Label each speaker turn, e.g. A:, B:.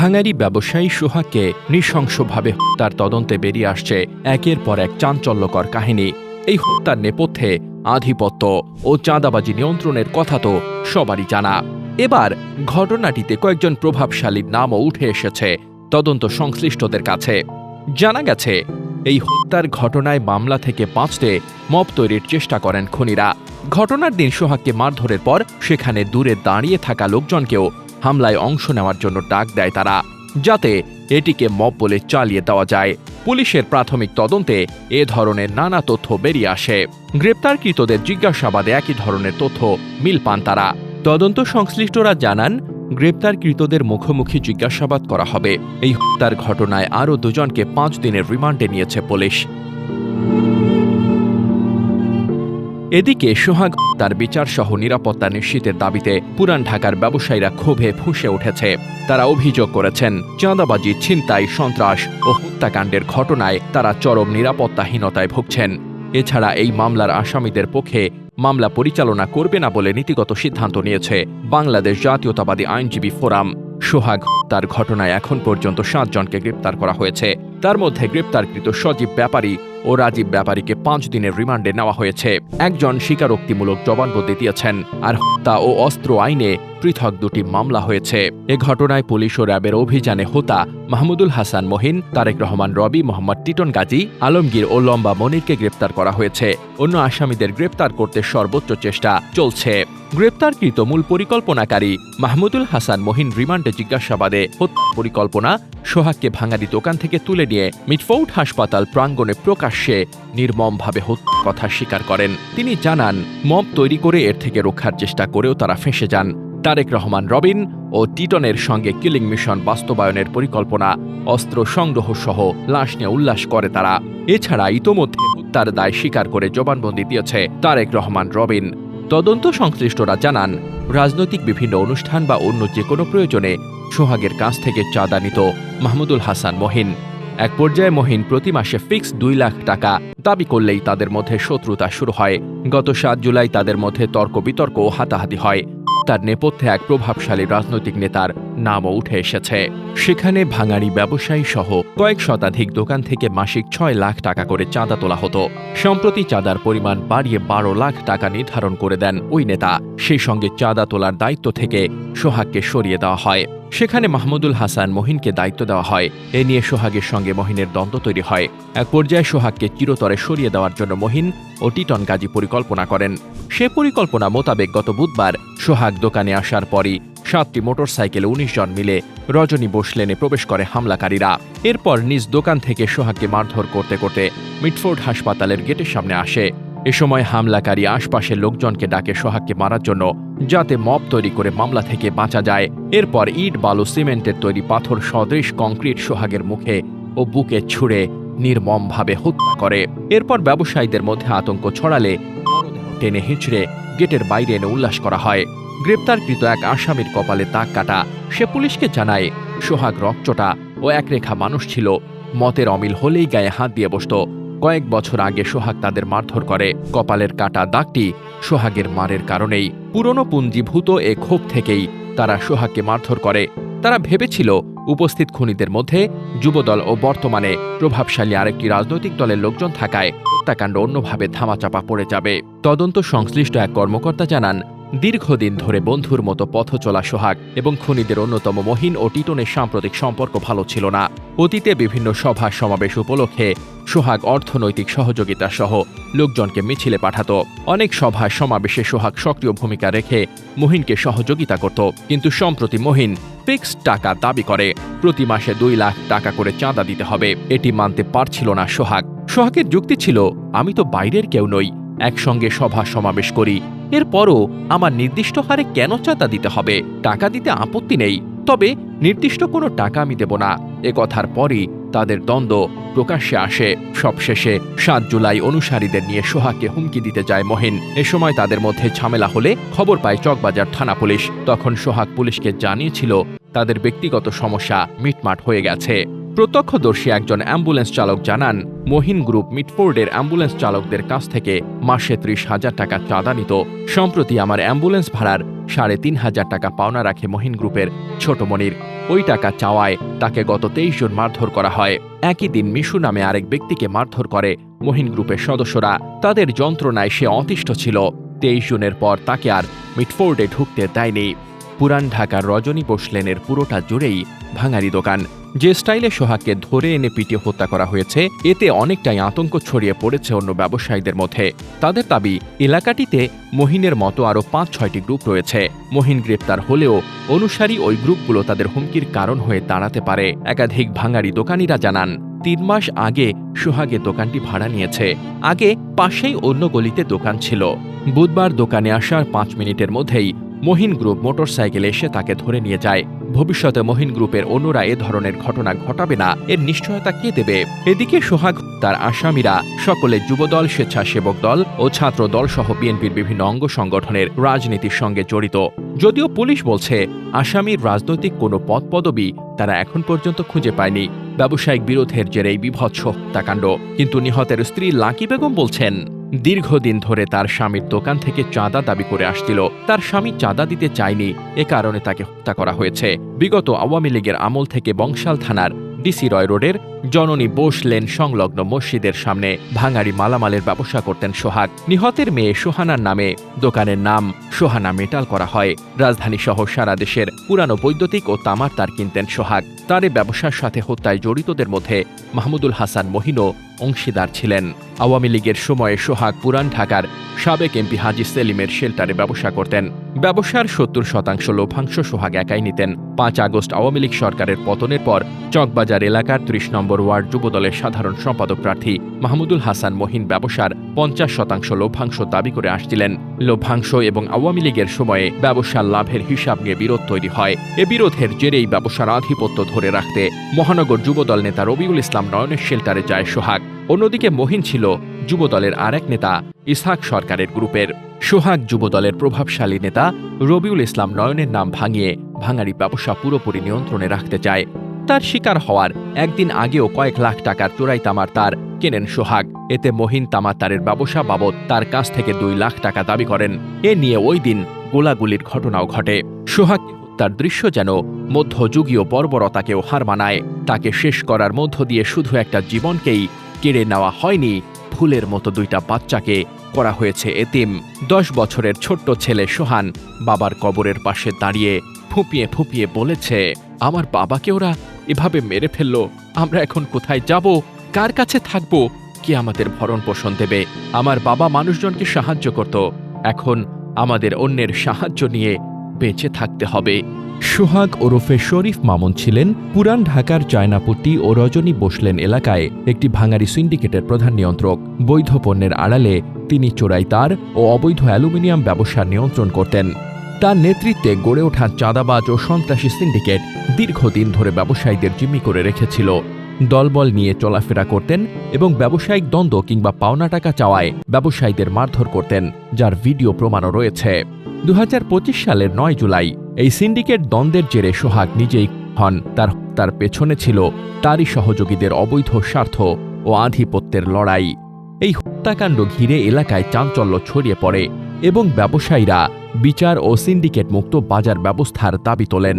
A: ভাঙারি ব্যবসায়ী সোহাগকে নৃশংসভাবে হত্যার তদন্তে বেরিয়ে আসছে একের পর এক চাঞ্চল্যকর কাহিনী। এই হত্যার নেপথ্যে আধিপত্য ও চাঁদাবাজি নিয়ন্ত্রণের কথা তো সবারই জানা। এবার ঘটনাটিতে কয়েকজন প্রভাবশালীর নামও উঠে এসেছে তদন্ত সংশ্লিষ্টদের কাছে। জানা গেছে, এই হত্যার ঘটনায় মামলা থেকে বাঁচতে মব তৈরির চেষ্টা করেন খুনিরা। ঘটনার দিন সোহাগকে মারধরের পর সেখানে দূরে দাঁড়িয়ে থাকা লোকজনকেও হামলায় অংশ নেওয়ার জন্য ডাক দেয় তারা, যাতে এটিকে মব বলে চালিয়ে দেওয়া যায়। পুলিশের প্রাথমিক তদন্তে এ ধরনের নানা তথ্য বেরিয়ে আসে। গ্রেপ্তারকৃতদের জিজ্ঞাসাবাদে একই ধরনের তথ্য মিল পান তারা। তদন্ত সংশ্লিষ্টরা জানান, গ্রেপ্তারকৃতদের মুখোমুখি জিজ্ঞাসাবাদ করা হবে। এই হত্যার ঘটনায় আরও দুজনকে 5 দিনের রিমান্ডে নিয়েছে পুলিশ। এদিকে সোহাগ তার বিচার সহ নিরাপত্তা নিশ্চিতের দাবিতে পুরান ঢাকার ব্যবসায়ীরা ক্ষোভে ফুঁসে উঠেছে। তারা অভিযোগ করেছেন, চাঁদাবাজি, ছিনতাই, সন্ত্রাস ও হত্যাকাণ্ডের ঘটনায় তারা চরম নিরাপত্তাহীনতায় ভুগছেন। এছাড়া এই মামলার আসামিদের পক্ষে মামলা পরিচালনা করবে না বলে নীতিগত সিদ্ধান্ত নিয়েছে বাংলাদেশ জাতীয়তাবাদী আইনজীবী ফোরাম। সোহাগ হত্যার ঘটনায় এখন পর্যন্ত 7 জনকে গ্রেপ্তার করা হয়েছে। তার মধ্যে গ্রেপ্তারকৃত সজীব ব্যাপারী ও রাজীব ব্যাপারীকে 5 দিনের রিমান্ডে নেওয়া হয়েছে। একজন স্বীকারোক্তিমূলক জবানবন্দি দিয়েছেন, আর হত্যা ও অস্ত্র আইনে পৃথক 2টি মামলা হয়েছে। এ ঘটনায় পুলিশ ও র্যাবের অভিযানে হোতা মাহমুদুল হাসান মহিন, তারেক রহমান রবি, মোহাম্মদ টিটন গাজী, আলমগীর ও লম্বা মনিরকে গ্রেপ্তার করা হয়েছে। অন্য আসামিদের গ্রেপ্তার করতে সর্বোচ্চ চেষ্টা চলছে। গ্রেপ্তারকৃত মূল পরিকল্পনাকারী মাহমুদুল হাসান মহিন রিমান্ডে জিজ্ঞাসাবাদে হত্যা পরিকল্পনা, সোহাগকে ভাঙারি দোকান থেকে তুলে নিয়ে মিটফোর্ড হাসপাতাল প্রাঙ্গণে প্রকাশ্যে নির্মমভাবে হত্যার কথা স্বীকার করেন। তিনি জানান, মব তৈরি করে এর থেকে রক্ষার চেষ্টা করেও তারা ফেঁসে যান। তারেক রহমান রবিন ও টিটনের সঙ্গে কিলিং মিশন বাস্তবায়নের পরিকল্পনা, অস্ত্র সংগ্রহ সহ লাশ নিয়ে উল্লাস করে তারা। এছাড়া ইতোমধ্যে হত্যার দায় স্বীকার করে জবানবন্দি দিয়েছে তারেক রহমান রবিন। তদন্ত সংশ্লিষ্টরা জানান, রাজনৈতিক বিভিন্ন অনুষ্ঠান বা অন্য যে কোনো প্রয়োজনে সোহাগের কাছ থেকে চাঁদা নিত মাহমুদুল হাসান মহিন। এক পর্যায়ে মহিন প্রতি মাসে ফিক্স 2 লাখ টাকা দাবি করলেই তাদের মধ্যে শত্রুতা শুরু হয়। গত 7 জুলাই তাদের মধ্যে তর্ক বিতর্ক ও হাতাহাতি হয়। তার নেপথ্যে এক প্রভাবশালী রাজনৈতিক নেতার নামও উঠে এসেছে। সেখানে ভাঙারি ব্যবসায়ী সহ কয়েক শতাধিক দোকান থেকে মাসিক 6 লাখ টাকা করে চাঁদা তোলা হতো। সম্প্রতি চাঁদার পরিমাণ বাড়িয়ে 12 লাখ টাকা নির্ধারণ করে দেন ওই নেতা। সেই সঙ্গে চাঁদা তোলার দায়িত্ব থেকে সোহাগকে সরিয়ে দেওয়া হয়। সেখানে মাহমুদুল হাসান মহিনকে দায়িত্ব দেওয়া হয়। এ নিয়ে সোহাগের সঙ্গে মহিনের দ্বন্দ্ব তৈরি হয়। এক পর্যায়ে সোহাগকে চিরতরে সরিয়ে দেওয়ার জন্য মহিন ও টিটন গাজী পরিকল্পনা করেন। সে পরিকল্পনা মোতাবেক গত বুধবার সোহাগ দোকানে আসার পরই 7টি মোটরসাইকেলে 19 জন মিলে রজনী বোস লেনে প্রবেশ করে হামলাকারীরা। এরপর নিজ দোকান থেকে সোহাগকে মারধর করতে করতে মিটফোর্ড হাসপাতালের গেটের সামনে আসে। এ সময় হামলাকারী আশপাশের লোকজনকে ডাকে সোহাগকে মারার জন্য, যাতে মব তৈরি করে মামলা থেকে বাঁচা যায়। এরপর ইট, বালু, সিমেন্টের তৈরি পাথর সদৃশ কংক্রিট সোহাগের মুখে ও বুকে ছুঁড়ে নির্মমভাবে হত্যা করে। এরপর ব্যবসায়ীদের মধ্যে আতঙ্ক ছড়ালে মরদেহ টেনে হিঁচড়ে গেটের বাইরে এনে উল্লাস করা হয়। গ্রেপ্তারকৃত এক আসামির কপালে দাগ কাটা। সে পুলিশকে জানায়, সোহাগ রক্তটা ও একরেখা মানুষ ছিল। মতের অমিল হলেই গায়ে হাত দিয়ে বসত। কয়েক বছর আগে সোহাগ তাদের মারধর করে। কপালের কাটা দাগটি সোহাগের মারের কারণেই। পুরনো পুঞ্জীভূত এ ক্ষোভ থেকেই তারা সোহাগকে মারধর করে। তারা ভেবেছিল উপস্থিত খুনিদের মধ্যে যুবদল ও বর্তমানে প্রভাবশালী আরেকটি রাজনৈতিক দলের লোকজন থাকায় হত্যাকাণ্ড অন্যভাবে ধামাচাপা পড়ে যাবে। তদন্ত সংশ্লিষ্ট এক কর্মকর্তা জানান, দীর্ঘদিন ধরে বন্ধুর মতো পথ চলা সোহাগ এবং খুনিদের অন্যতম মহিন ও টিটনের সাম্প্রতিক সম্পর্ক ভালো ছিল না। অতীতে বিভিন্ন সভা সমাবেশ উপলক্ষে সোহাগ অর্থনৈতিক সহযোগিতা সহ লোকজনকে মিছিলে পাঠাত। অনেক সভা সমাবেশে সোহাগ সক্রিয় ভূমিকা রেখে মহিনকে সহযোগিতা করত। কিন্তু সম্প্রতি মহিন ফিক্সড টাকা দাবি করে। প্রতি মাসে 2 লাখ টাকা করে চাঁদা দিতে হবে। এটি মানতে পারছিল না সোহাগ। সোহাগের যুক্তি ছিল, আমি তো বাইরের কেউ নই, একসঙ্গে সভা সমাবেশ করি, এরপরও আমার নির্দিষ্ট হারে কেন চাঁদা দিতে হবে? টাকা দিতে আপত্তি নেই, তবে নির্দিষ্ট কোনো টাকা আমি দেব না। এ কথার পরই তাদের দ্বন্দ্ব প্রকাশ্যে আসে। সবশেষে 7 জুলাই অনুসারীদের নিয়ে সোহাগকে হুমকি দিতে যায় মহিন। এ সময় তাদের মধ্যে ঝামেলা হলে খবর পায় চকবাজার থানা পুলিশ। তখন সোহাগ পুলিশকে জানিয়েছিল তাদের ব্যক্তিগত সমস্যা মিটমাট হয়ে গেছে। প্রত্যক্ষদর্শী একজন অ্যাম্বুলেন্স চালক জানান, মহিন গ্রুপ মিটফোর্ডের অ্যাম্বুলেন্স চালকদের কাছ থেকে মাসে 30,000 টাকা চাঁদা নিত। সম্প্রতি আমার অ্যাম্বুলেন্স ভাড়ার ৩,৫০০ টাকা পাওনা রাখে মহিন গ্রুপের ছোট মনির। ওই টাকা চাওয়ায় তাকে গত ২৩ জুন মারধর করা হয়। একই দিন মিশু নামে আরেক ব্যক্তিকে মারধর করে মহিন গ্রুপের সদস্যরা। তাদের যন্ত্রণায় সে অতিষ্ঠ ছিল। ২৩ জুনের পর তাকে আর মিটফোর্ডে ঢুকতে দেয়নি। পুরান ঢাকার রজনী বোস লেনের পুরোটা জুড়েই ভাঙারি দোকান। যে স্টাইলে সোহাগকে ধরে এনে পিটিয়ে হত্যা করা হয়েছে, এতে অনেকটাই আতঙ্ক ছড়িয়ে পড়েছে অন্য ব্যবসায়ীদের মধ্যে। তাদের দাবি, এলাকাটিতে মহিনের মতো আরও ৫-৬টি গ্রুপ রয়েছে। মহিন গ্রেপ্তার হলেও অনুসারী ওই গ্রুপগুলো তাদের হুমকির কারণ হয়ে দাঁড়াতে পারে। একাধিক ভাঙারি দোকানিরা জানান, ৩ মাস আগে সোহাগের দোকানটি ভাড়া নিয়েছে। আগে পাশেই অন্য গলিতে দোকান ছিল। বুধবার দোকানে আসার ৫ মিনিটের মধ্যেই মহিন গ্রুপ মোটরসাইকেলে এসে তাকে ধরে নিয়ে যায়। ভবিষ্যতে মহিন গ্রুপের অন্যরা এ ধরনের ঘটনা ঘটাবে না, এর নিশ্চয়তা কে দেবে? এদিকে সোহাগ তার আসামিরা সকলে যুবদল, স্বেচ্ছাসেবক দল ও ছাত্র দল সহ বিএনপির বিভিন্ন অঙ্গ সংগঠনের রাজনীতির সঙ্গে জড়িত। যদিও পুলিশ বলছে আসামির রাজনৈতিক কোনো পদপদবি তারা এখন পর্যন্ত খুঁজে পায়নি। ব্যবসায়িক বিরোধের জেরেই বীভৎস হত্যাকাণ্ড। কিন্তু নিহতের স্ত্রী লাকি বেগম বলছেন, দীর্ঘদিন ধরে তার স্বামীর দোকান থেকে চাঁদা দাবি করে আসছিল। তার স্বামী চাঁদা দিতে চায়নি, এ কারণে তাকে হত্যা করা হয়েছে। বিগত আওয়ামী লীগের আমল থেকে বংশাল থানার ডিসি রয় রোডের জননী বোস লেন সংলগ্ন মসজিদের সামনে ভাঙারি মালামালের ব্যবসা করতেন সোহাগ। নিহতের মেয়ে সোহানার নামে দোকানের নাম সোহানা মেটাল করা হয়। রাজধানী সহ সারা দেশের পুরানো বৈদ্যুতিক ও তামার তার কিনতেন সোহাগ। তার এ ব্যবসার সাথে হত্যায় জড়িতদের মধ্যে মাহমুদুল হাসান মহিনও অংশীদার ছিলেন। আওয়ামী লীগের সময়ে সোহাগ পুরান ঢাকার সাবেক এমপি হাজী সেলিমের শেল্টারে ব্যবসা করতেন। ব্যবসার ৭০% লভ্যাংশ সোহাগ একাই নিতেন। ৫ আগস্ট আওয়ামী লীগ সরকারের পতনের পর চকবাজার এলাকার ৩০ নম্বর ওয়ার্ড যুবদলের সাধারণ সম্পাদক প্রার্থী মাহমুদুল হাসান মহিন ব্যবসার ৫০% লভ্যাংশ দাবি করে আসছিলেন। লভ্যাংশ এবং আওয়ামী লীগের সময়ে ব্যবসার লাভের হিসাব নিয়ে বিরোধ তৈরি হয়। এ বিরোধের জেরেই ব্যবসার আধিপত্য ধরে রাখতে মহানগর যুবদল নেতা রবিউল ইসলাম নয়নের শেল্টারে যায় সোহাগ। অন্যদিকে মহিন ছিল যুবদলের আরেক নেতা ইসহাক সরকারের গ্রুপের। সোহাগ যুবদলের প্রভাবশালী নেতা রবিউল ইসলাম নয়নের নাম ভাঙিয়ে ভাঙারি ব্যবসা পুরোপুরি নিয়ন্ত্রণে রাখতে চায়। তার শিকার হওয়ার একদিন আগেও কয়েক লাখ টাকার চোরাই তামার তার কেনেন সোহাগ। এতে মহিন তামার তারের ব্যবসা বাবদ তার কাছ থেকে ২ লাখ টাকা দাবি করেন। এ নিয়ে ওই দিন গোলাগুলির ঘটনাও ঘটে। সোহাগ তার দৃশ্য যেন মধ্যযুগীয় বর্বরতাকেও হার মানায়। তাকে শেষ করার মধ্য দিয়ে শুধু একটা জীবনকেই কেড়ে নেওয়া হয়নি, ফুলের মতো 2টা বাচ্চাকে করা হয়েছে এতিম। 10 বছরের ছোট্ট ছেলে সোহান বাবার কবরের পাশে দাঁড়িয়ে ফুঁপিয়ে ফুঁপিয়ে বলেছে, আমার বাবাকে ওরা এভাবে মেরে ফেললো, আমরা এখন কোথায় যাব, কার কাছে থাকবো, কে আমাদের ভরণ পোষণ দেবে? আমার বাবা মানুষজনকে সাহায্য করত, এখন আমাদের অন্যের সাহায্য নিয়ে বেঁচে থাকতে হবে। সোহাগ ওরফে শরীফ মামুন ছিলেন পুরান ঢাকার চায়নাপট্টি ও রজনী বোস লেন এলাকায় একটি ভাঙারি সিন্ডিকেটের প্রধান নিয়ন্ত্রক। বৈধ পণ্যের আড়ালে তিনি চোরাই তার ও অবৈধ অ্যালুমিনিয়াম ব্যবসার নিয়ন্ত্রণ করতেন। তার নেতৃত্বে গড়ে ওঠা চাঁদাবাজ ও সন্ত্রাসী সিন্ডিকেট দীর্ঘদিন ধরে ব্যবসায়ীদের জিম্মি করে রেখেছিল। দলবল নিয়ে চলাফেরা করতেন এবং ব্যবসায়িক দ্বন্দ্ব কিংবা পাওনা টাকা চাওয়ায় ব্যবসায়ীদের মারধর করতেন, যার ভিডিও প্রমাণও রয়েছে। ২০২৫ সালের ৯ জুলাই এই সিন্ডিকেট দ্বন্দ্বের জেরে সোহাগ নিজেই হন। তার পেছনে ছিল তারই সহযোগীদের অবৈধ স্বার্থ ও আধিপত্যের লড়াই। এই হত্যাকাণ্ড ঘিরে এলাকায় চাঞ্চল্য ছড়িয়ে পড়ে এবং ব্যবসায়ীরা বিচার ও সিন্ডিকেট মুক্ত বাজার ব্যবস্থার দাবি তোলেন।